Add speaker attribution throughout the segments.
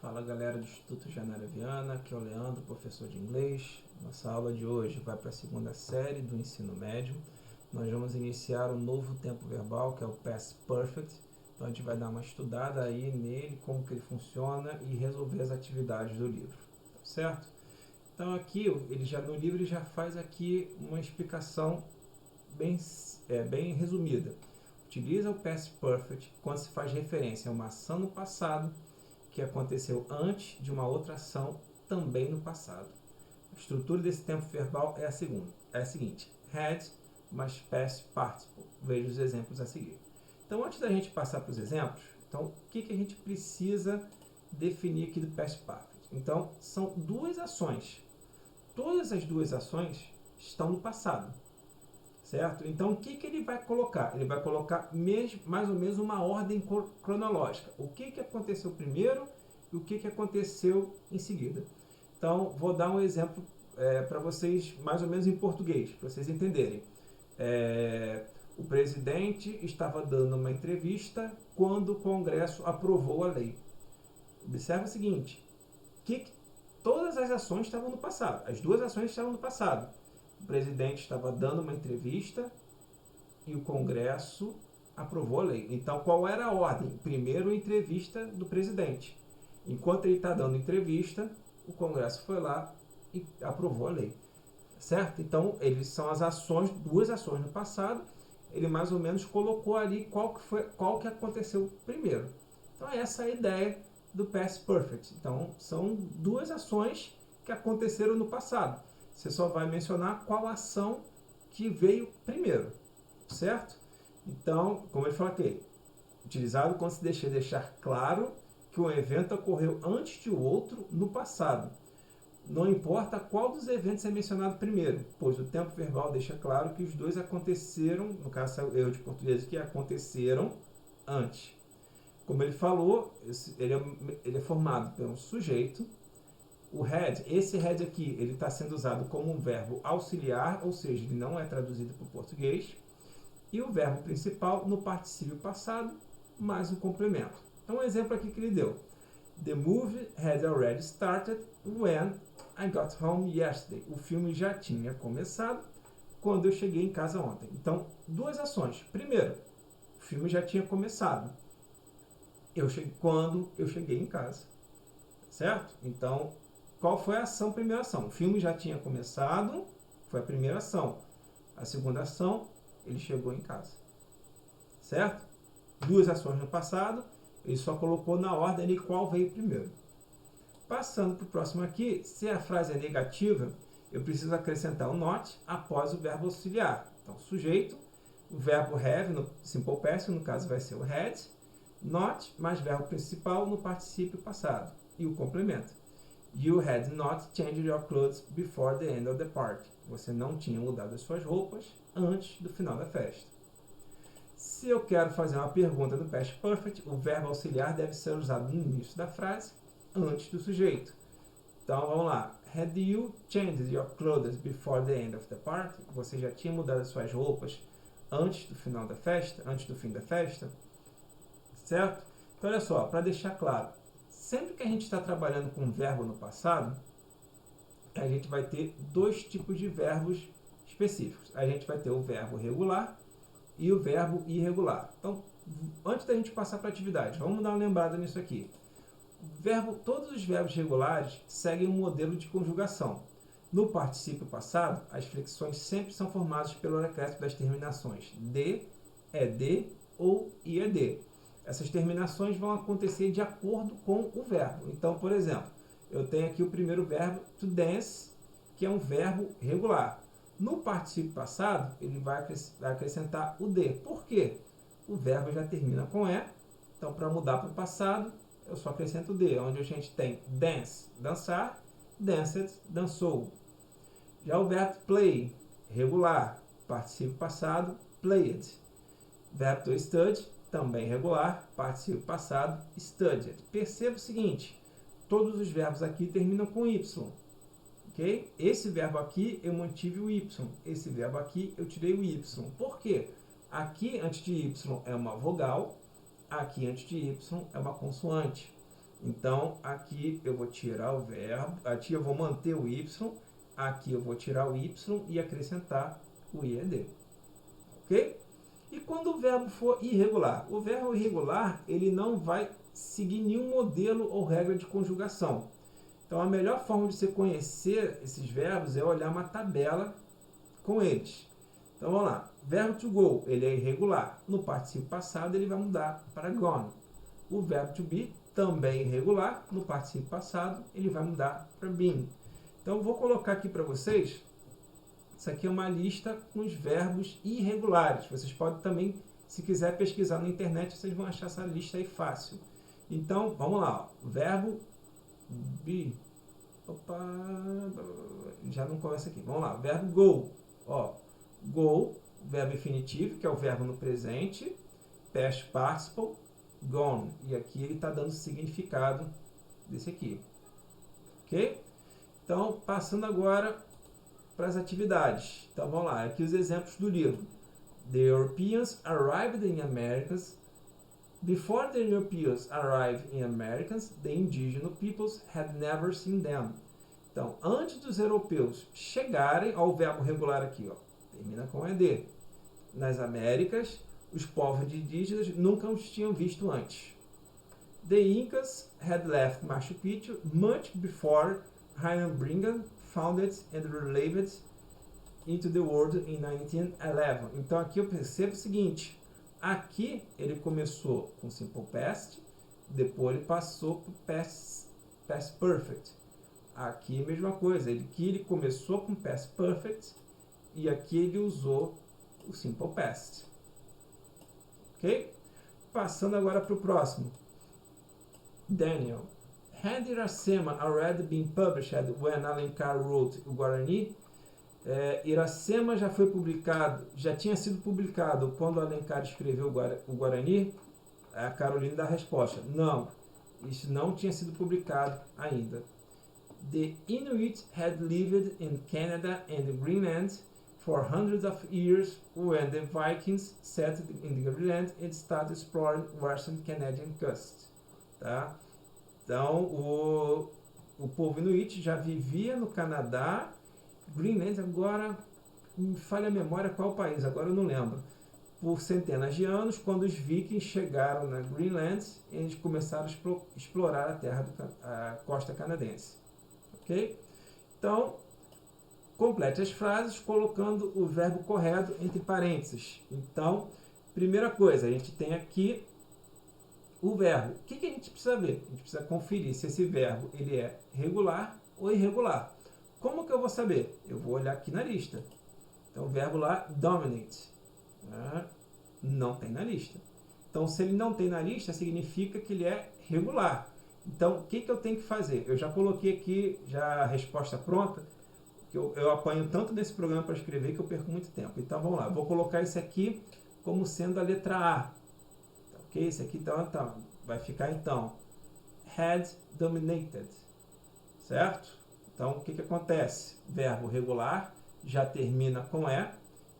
Speaker 1: Fala galera do Instituto Janara Viana, aqui é o Leandro, professor de inglês. Nossa aula de hoje vai para a segunda série do ensino médio. Nós vamos iniciar um novo tempo verbal, que é o Past Perfect. Então a gente vai dar uma estudada aí nele, como que ele funciona e resolver as atividades do livro, certo? Então aqui, no livro ele já faz aqui uma explicação bem resumida. Utiliza o Past Perfect quando se faz referência a uma ação no passado que aconteceu antes de uma outra ação também no passado. A estrutura desse tempo verbal é a seguinte: had mais past participle. Veja os exemplos a seguir. Então, antes da gente passar para os exemplos, o que a gente precisa definir aqui do past perfect? Então, são duas ações. Todas as duas ações estão no passado, certo? Então, o que ele vai colocar? Ele vai colocar mais ou menos uma ordem cronológica. O que aconteceu primeiro e o que aconteceu em seguida. Então, vou dar um exemplo para vocês, mais ou menos em português, para vocês entenderem. O presidente estava dando uma entrevista quando o Congresso aprovou a lei. Observe o seguinte, todas as ações estavam no passado, as duas ações estavam no passado. O presidente estava dando uma entrevista e o Congresso aprovou a lei. Então, qual era a ordem? Primeiro, a entrevista do presidente. Enquanto ele está dando entrevista, o Congresso foi lá e aprovou a lei. Certo? Então, eles são as ações, duas ações no passado. Ele mais ou menos colocou ali qual que aconteceu primeiro. Então, essa é a ideia do Past Perfect. Então, são duas ações que aconteceram no passado. Você só vai mencionar qual ação que veio primeiro, certo? Então, como ele fala aqui, utilizado quando se deixar claro que um evento ocorreu antes de outro no passado. Não importa qual dos eventos é mencionado primeiro, pois o tempo verbal deixa claro que os dois aconteceram, no caso é o erro de português, que aconteceram antes. Como ele falou, ele é formado pelo sujeito. O had, esse had aqui, ele está sendo usado como um verbo auxiliar, ou seja, ele não é traduzido para o português. E o verbo principal no particípio passado, mais um complemento. Então, um exemplo aqui que ele deu. The movie had already started when I got home yesterday. O filme já tinha começado quando eu cheguei em casa ontem. Então, duas ações. Primeiro, o filme já tinha começado quando eu cheguei em casa. Certo? Então, qual foi a ação? Primeira ação. O filme já tinha começado, foi a primeira ação. A segunda ação, ele chegou em casa. Certo? Duas ações no passado, ele só colocou na ordem de qual veio primeiro. Passando para o próximo aqui, se a frase é negativa, eu preciso acrescentar um not após o verbo auxiliar. Então, sujeito, o verbo have no simple past, no caso vai ser o had, not mais verbo principal no particípio passado. E o complemento. You had not changed your clothes before the end of the party. Você não tinha mudado as suas roupas antes do final da festa. Se eu quero fazer uma pergunta do Past Perfect, o verbo auxiliar deve ser usado no início da frase, antes do sujeito. Então, vamos lá. Had you changed your clothes before the end of the party? Você já tinha mudado as suas roupas antes do final da festa, antes do fim da festa? Certo? Então, olha só, para deixar claro, sempre que a gente está trabalhando com um verbo no passado, a gente vai ter dois tipos de verbos específicos. A gente vai ter o verbo regular e o verbo irregular. Então, antes da gente passar para a atividade, vamos dar uma lembrada nisso aqui. Todos os verbos regulares seguem um modelo de conjugação. No particípio passado, as flexões sempre são formadas pelo acréscimo das terminações de, ed ou ied. Essas terminações vão acontecer de acordo com o verbo. Então, por exemplo, eu tenho aqui o primeiro verbo, to dance, que é um verbo regular. No particípio passado, ele vai acrescentar o de. Por quê? O verbo já termina com e. Então, para mudar para o passado, eu só acrescento o de, onde a gente tem dance, dançar, danced, dançou. Já o verbo play, regular, particípio passado, played. Verbo to study, também regular, particípio passado, studied. Perceba o seguinte, todos os verbos aqui terminam com y. Okay? Esse verbo aqui eu mantive o y, esse verbo aqui eu tirei o y. Por quê? Aqui antes de y é uma vogal, aqui antes de y é uma consoante. Então, aqui eu vou tirar o verbo, aqui eu vou manter o y, aqui eu vou tirar o y e acrescentar o IED. Ok? E quando o verbo for irregular? O verbo irregular, ele não vai seguir nenhum modelo ou regra de conjugação. Então, a melhor forma de você conhecer esses verbos é olhar uma tabela com eles. Então, vamos lá. Verbo to go, ele é irregular. No particípio passado, ele vai mudar para gone. O verbo to be, também irregular. No particípio passado, ele vai mudar para been. Então, vou colocar aqui para vocês. Isso aqui é uma lista com os verbos irregulares. Vocês podem também, se quiser pesquisar na internet, vocês vão achar essa lista aí fácil. Então, vamos lá. Ó. Verbo be. Opa, já não começa aqui. Vamos lá. Verbo go. Ó, go, verbo infinitivo, que é o verbo no presente. Past participle, gone. E aqui ele está dando significado desse aqui. Ok? Então, passando agora para as atividades. Então, vamos lá. Aqui os exemplos do livro. The Europeans arrived in Americas. Before the Europeans arrived in Americas, the indigenous peoples had never seen them. Então, antes dos europeus chegarem, ao verbo regular aqui, ó, termina com ED. Nas Américas, os povos indígenas nunca os tinham visto antes. The Incas had left Machu Picchu much before Hiram-Bingham founded and releved into the world in 1911. Então, aqui eu percebo o seguinte. Aqui ele começou com Simple Past, depois ele passou para Past Perfect. Aqui a mesma coisa, aqui ele começou com Past Perfect e aqui ele usou o Simple Past. Ok? Passando agora para o próximo. Daniel. Had Iracema already been published when Alencar wrote o Guarani? Iracema já foi publicado, já tinha sido publicado quando Alencar escreveu o Guarani? A Carolina dá a resposta. Não, isso não tinha sido publicado ainda. The Inuit had lived in Canada and Greenland for hundreds of years when the Vikings settled in Greenland and started exploring western Canadian coast. Tá? Então, o povo Inuit já vivia no Canadá, Greenland, agora me falha a memória qual o país, agora eu não lembro. Por centenas de anos, quando os vikings chegaram na Greenland, eles começaram a explorar a terra a costa canadense. Ok? Então, complete as frases colocando o verbo correto entre parênteses. Então, primeira coisa, a gente tem aqui o verbo. O que a gente precisa ver? A gente precisa conferir se esse verbo ele é regular ou irregular. Como que eu vou saber? Eu vou olhar aqui na lista. Então, o verbo lá, dominate, não tem na lista. Então, se ele não tem na lista, significa que ele é regular. Então, o que eu tenho que fazer? Eu já coloquei aqui já a resposta pronta, que eu apanho tanto nesse programa para escrever que eu perco muito tempo. Então, vamos lá. Eu vou colocar esse aqui como sendo a letra A. Ok? Esse aqui, então, vai ficar, então, had dominated. Certo? Então, o que acontece? Verbo regular já termina com E.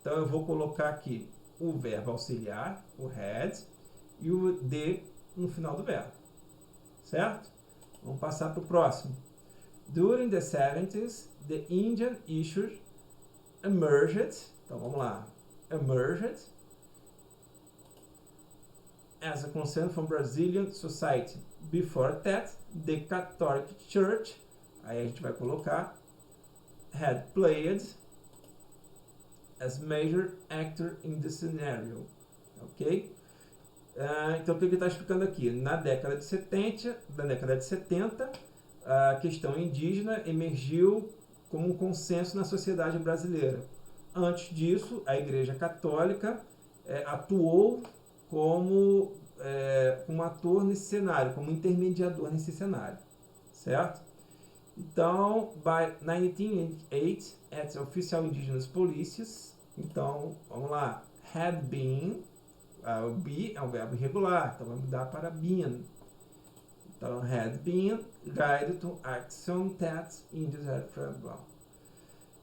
Speaker 1: Então, eu vou colocar aqui o verbo auxiliar, o had, e o de no final do verbo. Certo? Vamos passar para o próximo. During the 70s, the Indian issued emerged. Então, vamos lá. Emerged as a concern from Brazilian society. Before that, the Catholic Church, aí a gente vai colocar, had played as major actor in the scenario. Ok? Então, o que ele está explicando aqui? Na década de 70, a questão indígena emergiu como um consenso na sociedade brasileira. Antes disso, a Igreja Católica atuou como um ator nesse cenário, como intermediador nesse cenário. Certo? Então, by 1988, at Official Indigenous Policies, então, vamos lá, had been, o be é um verbo irregular, então vamos mudar para been. Então, had been guided to action that Indians had from.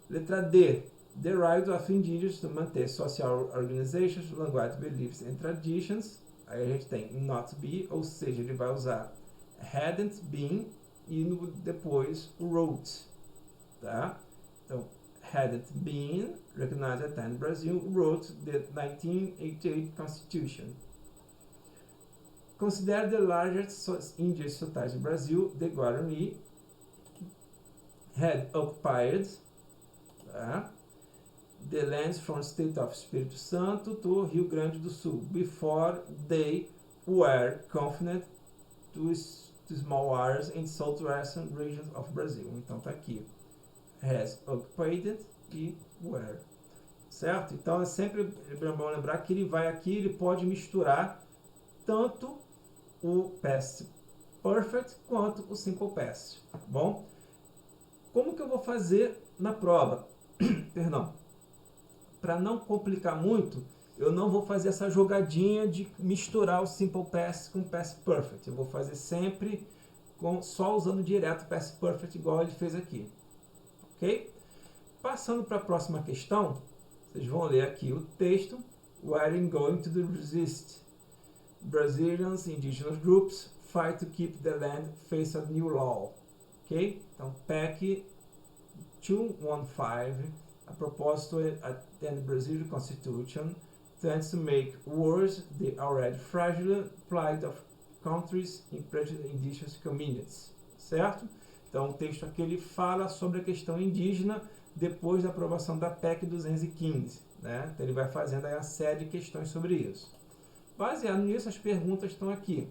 Speaker 1: Letra D. The right of indigenous to manter social organizations, language, beliefs and traditions. Aí a gente tem not be, ou seja, ele vai usar hadn't been e depois wrote, tá? Então, hadn't been recognized at the time Brazil wrote the 1988 Constitution. Consider the largest Indian society in Brazil, the Guarani had occupied, tá? The lands from the state of Espírito Santo to Rio Grande do Sul before they were confined to small areas in southwestern regions of Brazil. Então tá aqui, has occupied e were, certo? Então é sempre bom lembrar que ele vai aqui, ele pode misturar tanto o past perfect quanto o simple past, tá bom? Como que eu vou fazer na prova? Perdão. Para não complicar muito, eu não vou fazer essa jogadinha de misturar o simple past com o past perfect. Eu vou fazer sempre só usando direto o past perfect, igual ele fez aqui. Ok? Passando para a próxima questão, vocês vão ler aqui o texto. We're going to resist. Brazilians indigenous groups fight to keep the land face a new law. Ok? Então, PEC 215. A propósito, the Brazilian Constitution tends to make worse the already fragile plight of countries in indigenous communities, certo? Então, o texto aqui ele fala sobre a questão indígena depois da aprovação da PEC 215, né? Então, ele vai fazendo aí uma série de questões sobre isso. Baseado nisso, as perguntas estão aqui.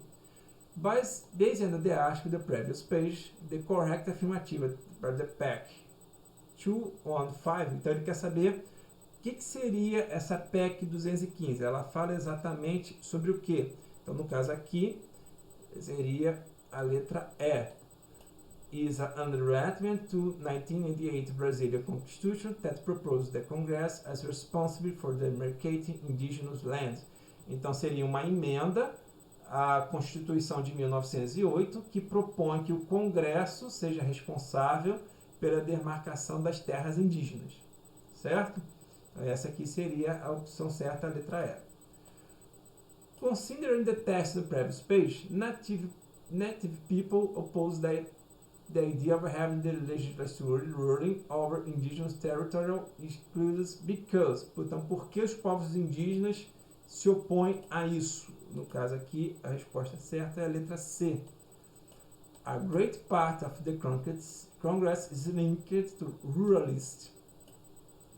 Speaker 1: Based on the ask the previous page, the correct affirmative for the PEC 215, então ele quer saber o que seria essa PEC 215. Ela fala exatamente sobre o que? Então, no caso aqui, seria a letra E. Is an amendment to 1988 Brazilian Constitution that proposes the Congress as responsible for demarcating indigenous lands. Então, seria uma emenda à Constituição de 1908 que propõe que o Congresso seja responsável pela demarcação das terras indígenas, certo? Então, essa aqui seria a opção certa, a letra E. Considering the text of the previous page, native people oppose the idea of having the legislature ruling over indigenous territorial exclusions because. Então, por que os povos indígenas se opõem a isso? No caso aqui, a resposta certa é a letra C. A great part of the Congress is linked to ruralists,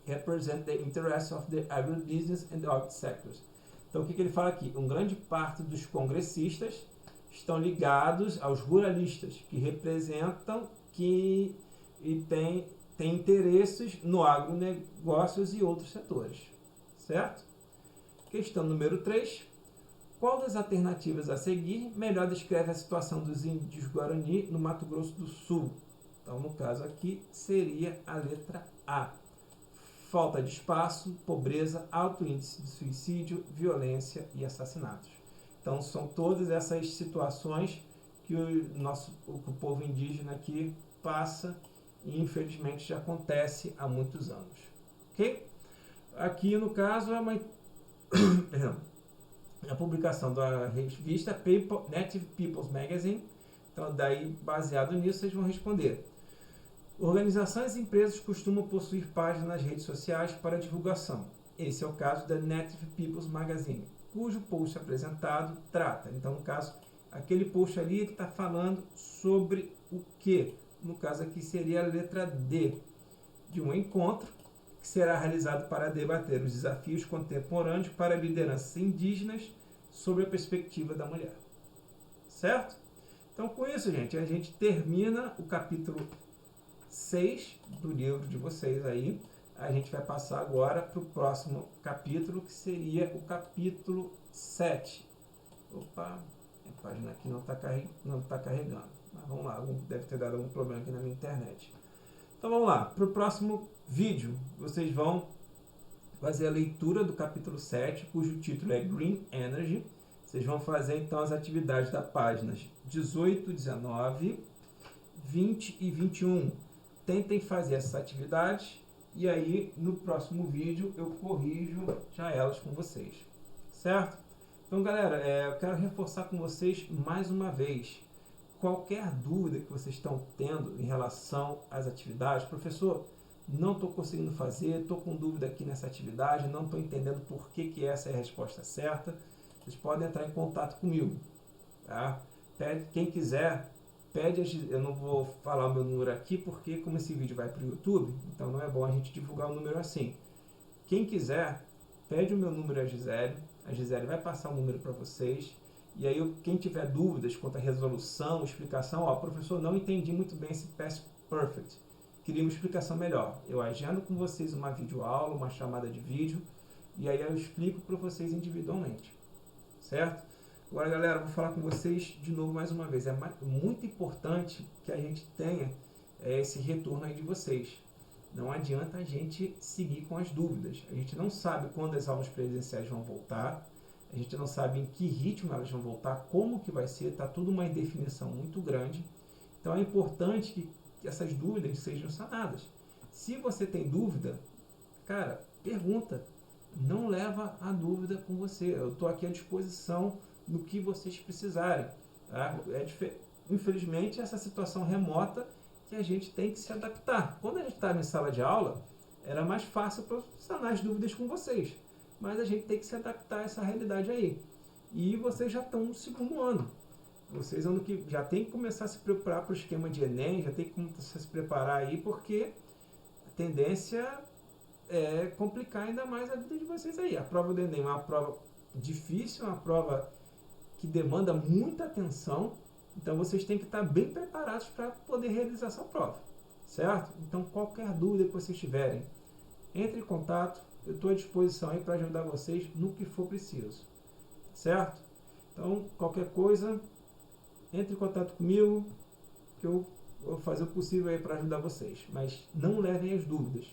Speaker 1: represent the interests of the agribusiness and other sectors. Então, o que ele fala aqui? Uma grande parte dos congressistas estão ligados aos ruralistas, que representam e têm interesses no agronegócios e outros setores, certo? Questão número 3. Qual das alternativas a seguir melhor descreve a situação dos índios Guarani no Mato Grosso do Sul? Então, no caso aqui, seria a letra A. Falta de espaço, pobreza, alto índice de suicídio, violência e assassinatos. Então, são todas essas situações que o povo indígena aqui passa e, infelizmente, já acontece há muitos anos. Ok? Aqui, no caso, é uma... a publicação da revista Native People's Magazine. Então, daí, baseado nisso, vocês vão responder. Organizações e empresas costumam possuir páginas nas redes sociais para divulgação. Esse é o caso da Native People's Magazine, cujo post apresentado trata. Então, no caso, aquele post ali está falando sobre o que? No caso aqui seria a letra D, de um encontro que será realizado para debater os desafios contemporâneos para lideranças indígenas sobre a perspectiva da mulher. Certo? Então, com isso, gente, a gente termina o capítulo 6 do livro de vocês aí. A gente vai passar agora para o próximo capítulo, que seria o capítulo 7. Opa, a página aqui não está carregando. Mas vamos lá, deve ter dado algum problema aqui na minha internet. Então vamos lá, para o próximo vídeo, vocês vão fazer a leitura do capítulo 7, cujo título é Green Energy. Vocês vão fazer então as atividades das páginas 18, 19, 20 e 21. Tentem fazer essas atividades e aí no próximo vídeo eu corrijo já elas com vocês, certo? Então, galera, eu quero reforçar com vocês mais uma vez. qualquer dúvida que vocês estão tendo em relação às atividades, professor, não estou conseguindo fazer, estou com dúvida aqui nessa atividade, não estou entendendo por que essa é a resposta certa, vocês podem entrar em contato comigo. Tá? Quem quiser, eu não vou falar o meu número aqui, porque como esse vídeo vai para o YouTube, então não é bom a gente divulgar o número assim. Quem quiser, pede o meu número à Gisele, a Gisele vai passar o número para vocês, e aí quem tiver dúvidas quanto à resolução, explicação, professor, não entendi muito bem esse Past Perfect, queria uma explicação melhor. Eu agendo com vocês uma videoaula, uma chamada de vídeo, e aí eu explico para vocês individualmente, certo? Agora, galera, vou falar com vocês de novo mais uma vez. É muito importante que a gente tenha esse retorno aí de vocês. Não adianta a gente seguir com as dúvidas. A gente não sabe quando as aulas presenciais vão voltar, a gente não sabe em que ritmo elas vão voltar, como que vai ser, está tudo uma indefinição muito grande. Então é importante que essas dúvidas sejam sanadas. Se você tem dúvida, cara, pergunta. Não leva a dúvida com você. Eu estou aqui à disposição no que vocês precisarem. Tá? Infelizmente, essa situação remota que a gente tem que se adaptar. Quando a gente estava em sala de aula, era mais fácil para sanar as dúvidas com vocês. Mas a gente tem que se adaptar a essa realidade aí. E vocês já estão no segundo ano. Vocês ano que já tem que começar a se preparar para o esquema de Enem, já tem que começar a se preparar aí, porque a tendência é complicar ainda mais a vida de vocês aí. A prova do Enem é uma prova difícil, uma prova que demanda muita atenção, então vocês têm que estar bem preparados para poder realizar essa prova, certo? Então qualquer dúvida que vocês tiverem, entre em contato, eu estou à disposição aí para ajudar vocês no que for preciso, certo? Então qualquer coisa, entre em contato comigo, que eu vou fazer o possível aí para ajudar vocês, mas não levem as dúvidas,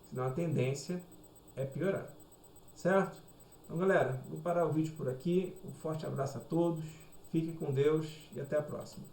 Speaker 1: senão a tendência é piorar, certo? Então, galera, vou parar o vídeo por aqui. Um forte abraço a todos, fiquem com Deus e até a próxima.